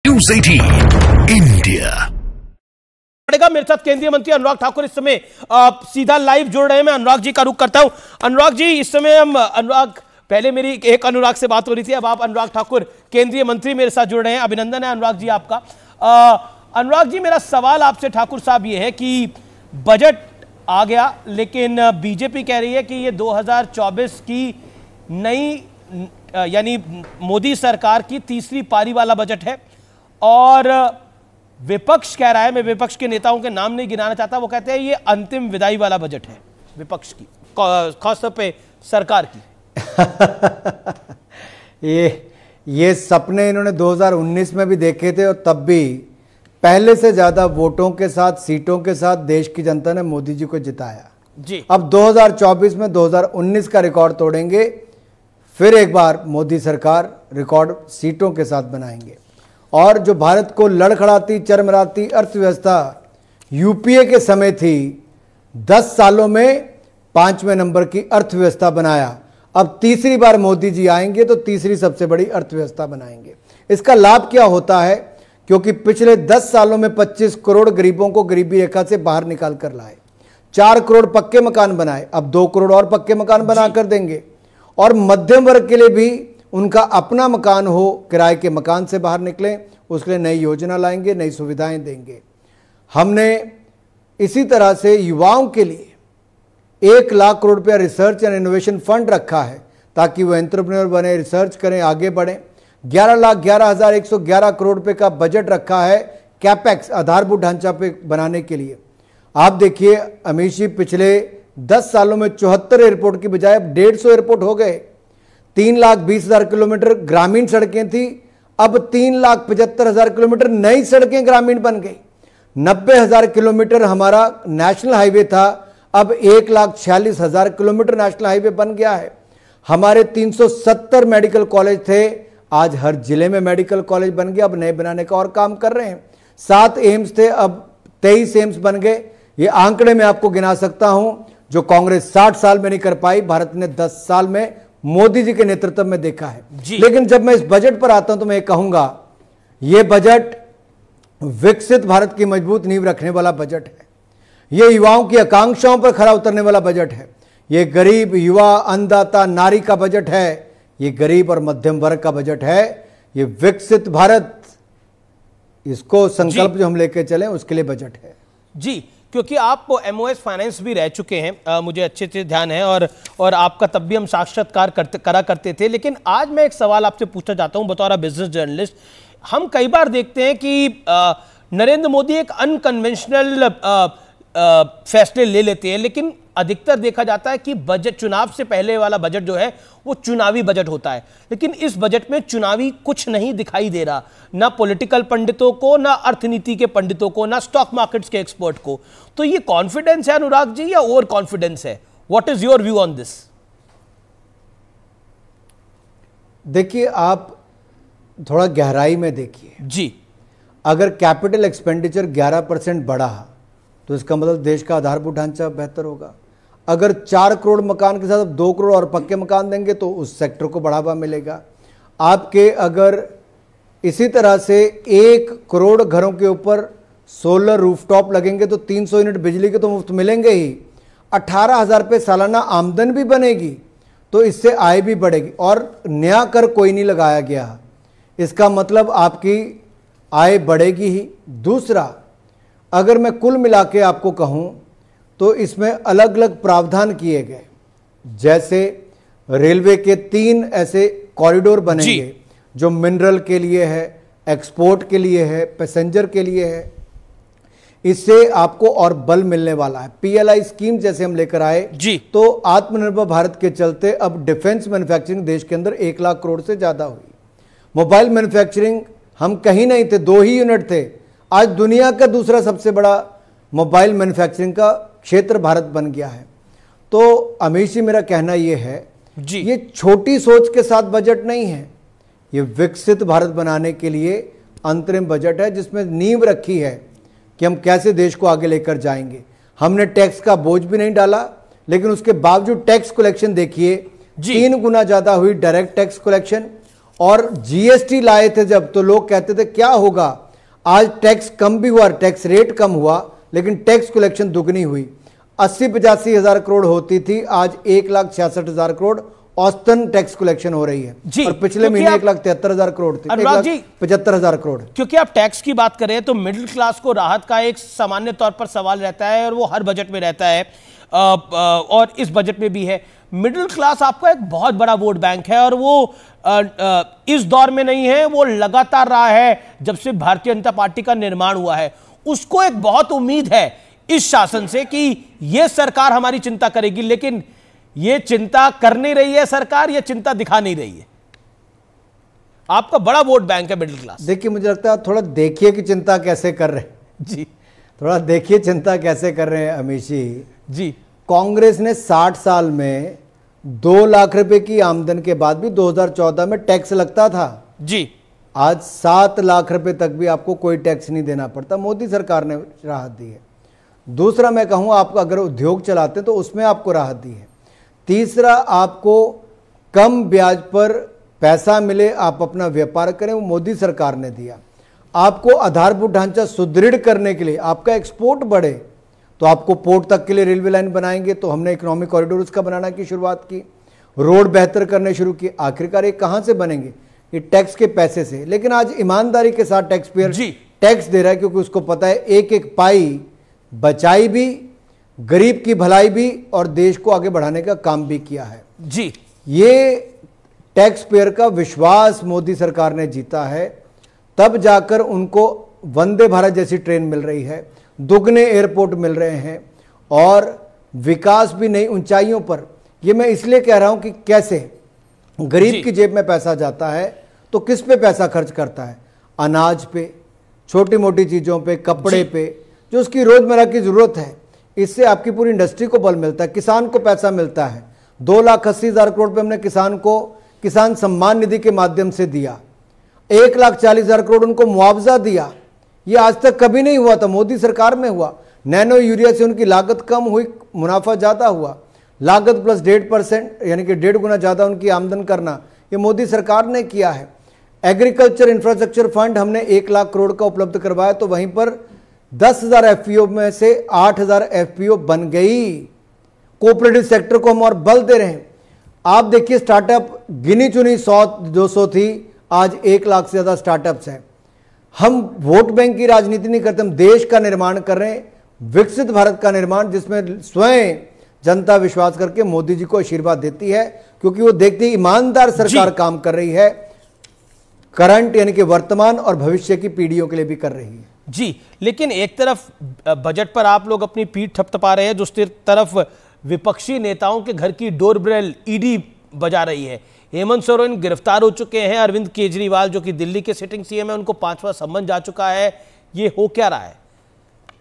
News 18 India. मेरे साथ केंद्रीय मंत्री अनुराग ठाकुर इस समय सीधा लाइव जुड़ रहे हैं। मैं अनुराग जी का रुख करता हूं। अनुराग जी, इस समय हम पहले मेरी एक अनुराग से बात हो रही थी, अब आप अनुराग ठाकुर केंद्रीय मंत्री मेरे साथ जुड़ रहे हैं। अभिनंदन है अनुराग जी आपका। अनुराग जी, मेरा सवाल आपसे ठाकुर साहब ये है कि बजट आ गया, लेकिन बीजेपी कह रही है कि ये 2024 की नई यानी मोदी सरकार की तीसरी पारी वाला बजट है, और विपक्ष कह रहा है, मैं विपक्ष के नेताओं के नाम नहीं गिनाना चाहता, वो कहते हैं ये अंतिम विदाई वाला बजट है विपक्ष की, खासतौर पे सरकार की। ये सपने इन्होंने 2019 में भी देखे थे, और तब भी पहले से ज्यादा वोटों के साथ, सीटों के साथ देश की जनता ने मोदी जी को जिताया जी। अब 2024 में 2019 का रिकॉर्ड तोड़ेंगे, फिर एक बार मोदी सरकार रिकॉर्ड सीटों के साथ बनाएंगे। और जो भारत को लड़खड़ाती चरमराती अर्थव्यवस्था यूपीए के समय थी, 10 सालों में 5वें नंबर की अर्थव्यवस्था बनाया। अब तीसरी बार मोदी जी आएंगे तो तीसरी सबसे बड़ी अर्थव्यवस्था बनाएंगे। इसका लाभ क्या होता है? क्योंकि पिछले 10 सालों में 25 करोड़ गरीबों को गरीबी रेखा से बाहर निकाल कर लाए, 4 करोड़ पक्के मकान बनाए, अब 2 करोड़ और पक्के मकान बना कर देंगे। और मध्यम वर्ग के लिए भी उनका अपना मकान हो, किराए के मकान से बाहर निकलें, उसके लिए नई योजना लाएंगे, नई सुविधाएं देंगे। हमने इसी तरह से युवाओं के लिए 1 लाख करोड़ रुपया रिसर्च एंड इनोवेशन फंड रखा है, ताकि वो एंटरप्रेन्योर बने, रिसर्च करें, आगे बढ़ें। 11,11,111 करोड़ रुपए का बजट रखा है कैपेक्स, आधारभूत ढांचा पे बनाने के लिए। आप देखिए अमित जी, पिछले 10 सालों में 74 एयरपोर्ट की बजाय अब 150 एयरपोर्ट हो गए। 3,20,000 किलोमीटर ग्रामीण सड़कें थी, अब 3,75,000 किलोमीटर नई सड़कें ग्रामीण बन गई। 90,000 किलोमीटर हमारा नेशनल हाईवे था, अब 1,46,000 किलोमीटर नेशनल हाईवे बन गया है। हमारे 370 मेडिकल कॉलेज थे, आज हर जिले में मेडिकल कॉलेज बन गया, अब नए बनाने का और काम कर रहे हैं। 7 एम्स थे, अब 23 एम्स बन गए। ये आंकड़े मैं आपको गिना सकता हूं, जो कांग्रेस 60 साल में नहीं कर पाई, भारत ने 10 साल में मोदी जी के नेतृत्व में देखा है। लेकिन जब मैं इस बजट पर आता हूं तो मैं कहूंगा, यह बजट विकसित भारत की मजबूत नींव रखने वाला बजट है। यह युवाओं की आकांक्षाओं पर खरा उतरने वाला बजट है। यह गरीब, युवा, अन्नदाता, नारी का बजट है। यह गरीब और मध्यम वर्ग का बजट है। यह विकसित भारत, इसको संकल्प जो हम लेके चले उसके लिए बजट है जी। क्योंकि आप MOS फाइनेंस भी रह चुके हैं, मुझे अच्छे से ध्यान है, और आपका तब भी हम साक्षात्कार करा करते थे। लेकिन आज मैं एक सवाल आपसे पूछना चाहता हूं बतौर बिजनेस जर्नलिस्ट। हम कई बार देखते हैं कि नरेंद्र मोदी एक अनकन्वेंशनल फैसले ले लेते हैं, लेकिन अधिकतर देखा जाता है कि बजट, चुनाव से पहले वाला बजट जो है वो चुनावी बजट होता है। लेकिन इस बजट में चुनावी कुछ नहीं दिखाई दे रहा, ना पॉलिटिकल पंडितों को, ना अर्थनीति के पंडितों को, ना स्टॉक मार्केट्स के एक्सपर्ट को। तो ये कॉन्फिडेंस है अनुराग जी, या ओवर कॉन्फिडेंस है? What is your view on this? देखिए, आप थोड़ा गहराई में देखिए जी। अगर कैपिटल एक्सपेंडिचर 11% बढ़ा तो इसका मतलब देश का आधारभूत ढांचा बेहतर होगा। अगर 4 करोड़ मकान के साथ 2 करोड़ और पक्के मकान देंगे तो उस सेक्टर को बढ़ावा मिलेगा। आपके अगर इसी तरह से 1 करोड़ घरों के ऊपर सोलर रूफटॉप लगेंगे तो 300 यूनिट बिजली के तो मुफ्त मिलेंगे ही। 18,000 रुपये सालाना आमदन भी बनेगी, तो इससे आय भी बढ़ेगी। और नया कर कोई नहीं लगाया गया, इसका मतलब आपकी आय बढ़ेगी ही। दूसरा, अगर मैं कुल मिला के आपको कहूं तो इसमें अलग अलग प्रावधान किए गए, जैसे रेलवे के 3 ऐसे कॉरिडोर बनेंगे, जो मिनरल के लिए है, एक्सपोर्ट के लिए है, पैसेंजर के लिए है। इससे आपको और बल मिलने वाला है। PLI स्कीम जैसे हम लेकर आए जी, तो आत्मनिर्भर भारत के चलते अब डिफेंस मैन्युफैक्चरिंग देश के अंदर 1 लाख करोड़ से ज्यादा हुई। मोबाइल मैन्युफैक्चरिंग हम कहीं नहीं थे, 2 ही यूनिट थे, आज दुनिया का दूसरा सबसे बड़ा मोबाइल मैन्युफैक्चरिंग का क्षेत्र भारत बन गया है। तो अमित जी, मेरा कहना यह है जी, ये छोटी सोच के साथ बजट नहीं है, ये विकसित भारत बनाने के लिए अंतरिम बजट है, जिसमें नींव रखी है कि हम कैसे देश को आगे लेकर जाएंगे। हमने टैक्स का बोझ भी नहीं डाला, लेकिन उसके बावजूद टैक्स कलेक्शन देखिए 3 गुना ज्यादा हुई डायरेक्ट टैक्स कलेक्शन, और जीएसटी लाए थे जब, तो लोग कहते थे क्या होगा, आज टैक्स कम भी हुआ, टैक्स रेट कम हुआ, लेकिन टैक्स कलेक्शन दुगनी हुई। 80-85 हजार करोड़ होती थी, आज 1,66,000 करोड़ औसतन टैक्स कलेक्शन हो रही है जी, और पिछले महीने 1,73,000 करोड़ थी, 1,75,000 करोड़। क्योंकि आप टैक्स की बात करें तो मिडिल क्लास को राहत का एक सामान्य तौर पर सवाल रहता है और वो हर बजट में रहता है, और इस बजट में भी है। मिडिल क्लास आपका एक बहुत बड़ा वोट बैंक है और वो इस दौर में नहीं है, वो लगातार रहा है जब से भारतीय जनता पार्टी का निर्माण हुआ है। उसको एक बहुत उम्मीद है इस शासन से कि यह सरकार हमारी चिंता करेगी, लेकिन ये चिंता कर नहीं रही है सरकार, ये चिंता दिखा नहीं रही है। आपका बड़ा वोट बैंक है मिडिल क्लास। देखिए, मुझे लगता है थोड़ा देखिए कि चिंता कैसे कर रहे हैं जी, थोड़ा देखिए चिंता कैसे कर रहे हैं अमित जी। कांग्रेस ने 60 साल में 2 लाख रुपए की आमदन के बाद भी 2014 में टैक्स लगता था जी। आज 7 लाख रुपए तक भी आपको कोई टैक्स नहीं देना पड़ता। मोदी सरकार ने राहत दी है। दूसरा, मैं कहूँ आप अगर उद्योग चलाते हैं तो उसमें आपको राहत दी है। तीसरा, आपको कम ब्याज पर पैसा मिले, आप अपना व्यापार करें, वो मोदी सरकार ने दिया। आपको आधारभूत ढांचा सुदृढ़ करने के लिए, आपका एक्सपोर्ट बढ़े, तो आपको पोर्ट तक के लिए रेलवे लाइन बनाएंगे, तो हमने इकोनॉमिक कॉरिडोर उसका बनाने की शुरुआत की, रोड बेहतर करने शुरू किए। आखिरकार ये कहाँ से बनेंगे? ये टैक्स के पैसे से। लेकिन आज ईमानदारी के साथ टैक्स पेयर टैक्स दे रहा है, क्योंकि उसको पता है एक एक पाई बचाई भी, गरीब की भलाई भी और देश को आगे बढ़ाने का काम भी किया है जी। ये टैक्स पेयर का विश्वास मोदी सरकार ने जीता है, तब जाकर उनको वंदे भारत जैसी ट्रेन मिल रही है, दुगने एयरपोर्ट मिल रहे हैं और विकास भी नई ऊंचाइयों पर। ये मैं इसलिए कह रहा हूं कि कैसे गरीब की जेब में पैसा जाता है तो किस पे पैसा खर्च करता है? अनाज पे, छोटी मोटी चीज़ों पे, कपड़े पे, जो उसकी रोजमर्रा की जरूरत है। इससे आपकी पूरी इंडस्ट्री को बल मिलता है, किसान को पैसा मिलता है। 2,80,000 करोड़ पे हमने किसान को किसान सम्मान निधि के माध्यम से दिया, 1,40,000 करोड़ उनको मुआवजा दिया। ये आज तक कभी नहीं हुआ था, मोदी सरकार में हुआ। नैनो यूरिया से उनकी लागत कम हुई, मुनाफा ज़्यादा हुआ। लागत प्लस 1.5% यानी कि 1.5 गुना ज़्यादा उनकी आमदन करना, ये मोदी सरकार ने किया है। एग्रीकल्चर इंफ्रास्ट्रक्चर फंड हमने 1 लाख करोड़ का उपलब्ध करवाया, तो वहीं पर 10,000 FPO में से 8,000 FPO बन गई। कोऑपरेटिव सेक्टर को हम और बल दे रहे हैं। आप देखिए, स्टार्टअप गिनी चुनी 100-200 थी, आज 1 लाख से ज़्यादा स्टार्टअप्स हैं। हम वोट बैंक की राजनीति नहीं करते, हम देश का निर्माण कर रहे हैं, विकसित भारत का निर्माण, जिसमें स्वयं जनता विश्वास करके मोदी जी को आशीर्वाद देती है, क्योंकि वो देखती है ईमानदार सरकार काम कर रही है, करंट यानी कि वर्तमान और भविष्य की पीढ़ियों के लिए भी कर रही है जी। लेकिन एक तरफ बजट पर आप लोग अपनी पीठ थपथपा रहे हैं, दूसरी तरफ विपक्षी नेताओं के घर की डोरबेल ईडी बजा रही है। हेमंत सोरेन गिरफ्तार हो चुके हैं, अरविंद केजरीवाल जो कि दिल्ली के सिटिंग सीएम है, उनको 5वां सम्मन जा चुका है। ये हो क्या रहा है?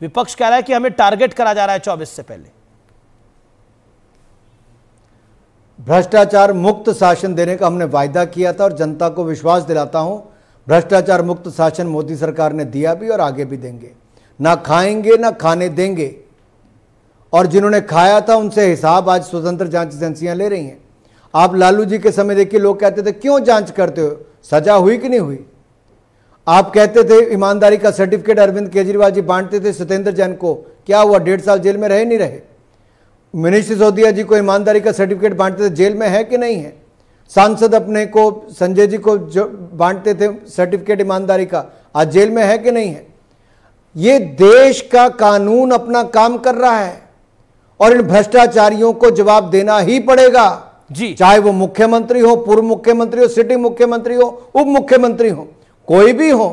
विपक्ष कह रहा है कि हमें टारगेट करा जा रहा है 24 से पहले। भ्रष्टाचार मुक्त शासन देने का हमने वायदा किया था और जनता को विश्वास दिलाता हूं, भ्रष्टाचार मुक्त शासन मोदी सरकार ने दिया भी और आगे भी देंगे। ना खाएंगे ना खाने देंगे, और जिन्होंने खाया था उनसे हिसाब आज स्वतंत्र जांच एजेंसियां ले रही हैं। आप लालू जी के समय देखिए, लोग कहते थे क्यों जांच करते हो, सजा हुई कि नहीं हुई? आप कहते थे ईमानदारी का सर्टिफिकेट अरविंद केजरीवाल जी बांटते थे सत्येंद्र जैन को, क्या हुआ? 1.5 साल जेल में रहे नहीं रहे? मनीष सिसोदिया जी को ईमानदारी का सर्टिफिकेट बांटते थे, जेल में है कि नहीं है? सांसद अपने को संजय जी को जो बांटते थे सर्टिफिकेट ईमानदारी का, आज जेल में है कि नहीं है? ये देश का कानून अपना काम कर रहा है और इन भ्रष्टाचारियों को जवाब देना ही पड़ेगा जी। चाहे वो मुख्यमंत्री हो, पूर्व मुख्यमंत्री हो, सिटिंग मुख्यमंत्री हो, उप मुख्यमंत्री हो, कोई भी हो,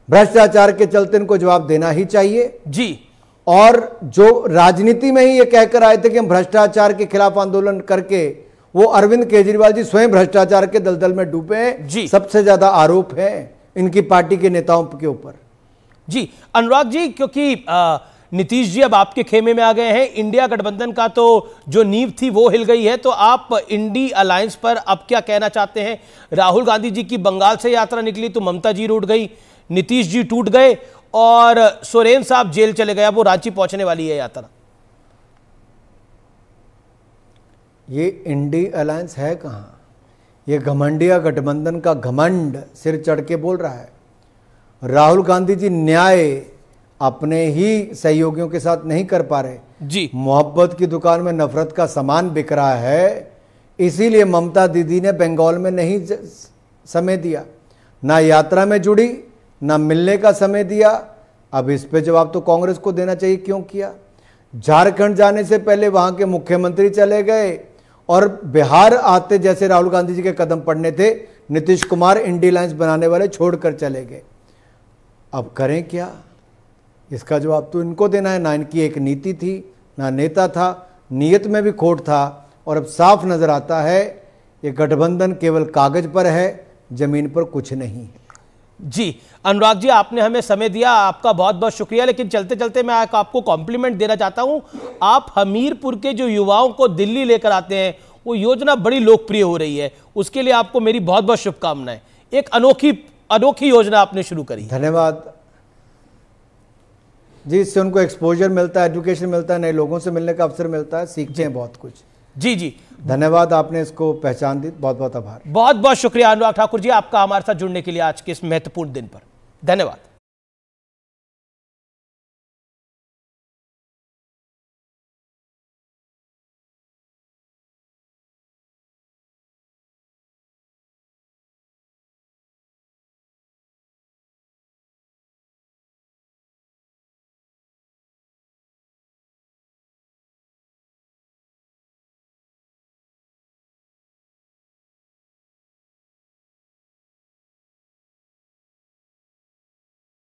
भ्रष्टाचार के चलते इनको जवाब देना ही चाहिए जी। और जो राजनीति में ही ये कहकर आए थे कि हम भ्रष्टाचार के खिलाफ आंदोलन करके, वो अरविंद केजरीवाल जी स्वयं भ्रष्टाचार के दलदल में डूबे हैं। सबसे ज्यादा आरोप है इनकी पार्टी के नेताओं के ऊपर जी। अनुराग जी, क्योंकि नीतीश जी अब आपके खेमे में आ गए हैं, इंडिया गठबंधन का तो जो नींव थी वो हिल गई है, तो आप इंडी अलायंस पर अब क्या कहना चाहते हैं? राहुल गांधी जी की बंगाल से यात्रा निकली तो ममता जी रूठ गई, नीतीश जी टूट गए और सोरेन साहब जेल चले गए, अब वो रांची पहुंचने वाली है यात्रा। ये इंडी अलायंस है कहां? ये घमंडिया गठबंधन का घमंड सिर चढ़ के बोल रहा है। राहुल गांधी जी न्याय अपने ही सहयोगियों के साथ नहीं कर पा रहे जी। मोहब्बत की दुकान में नफरत का सामान बिक रहा है, इसीलिए ममता दीदी ने बंगाल में नहीं समय दिया, ना यात्रा में जुड़ी, ना मिलने का समय दिया। अब इस पे जवाब तो कांग्रेस को देना चाहिए, क्यों किया। झारखंड जाने से पहले वहां के मुख्यमंत्री चले गए और बिहार आते जैसे राहुल गांधी जी के कदम पड़ने थे, नीतीश कुमार इंडी लाइंस बनाने वाले छोड़कर चले गए। अब करें क्या, इसका जवाब तो इनको देना है। ना इनकी एक नीति थी, ना नेता था, नीयत में भी खोट था, और अब साफ नजर आता है ये गठबंधन केवल कागज पर है, जमीन पर कुछ नहीं है। जी अनुराग जी, आपने हमें समय दिया, आपका बहुत बहुत शुक्रिया। लेकिन चलते चलते मैं आपको कॉम्प्लीमेंट देना चाहता हूं। आप हमीरपुर के जो युवाओं को दिल्ली लेकर आते हैं, वो योजना बड़ी लोकप्रिय हो रही है, उसके लिए आपको मेरी बहुत बहुत शुभकामनाएं। एक अनोखी योजना आपने शुरू करी। धन्यवाद जी। इससे उनको एक्सपोजर मिलता है, एजुकेशन मिलता है, नए लोगों से मिलने का अवसर मिलता है, सीखते हैं बहुत कुछ। जी जी, धन्यवाद, आपने इसको पहचान दी, बहुत बहुत आभार। बहुत बहुत शुक्रिया अनुराग ठाकुर जी, आपका हमारे साथ जुड़ने के लिए आज के इस महत्वपूर्ण दिन पर। धन्यवाद।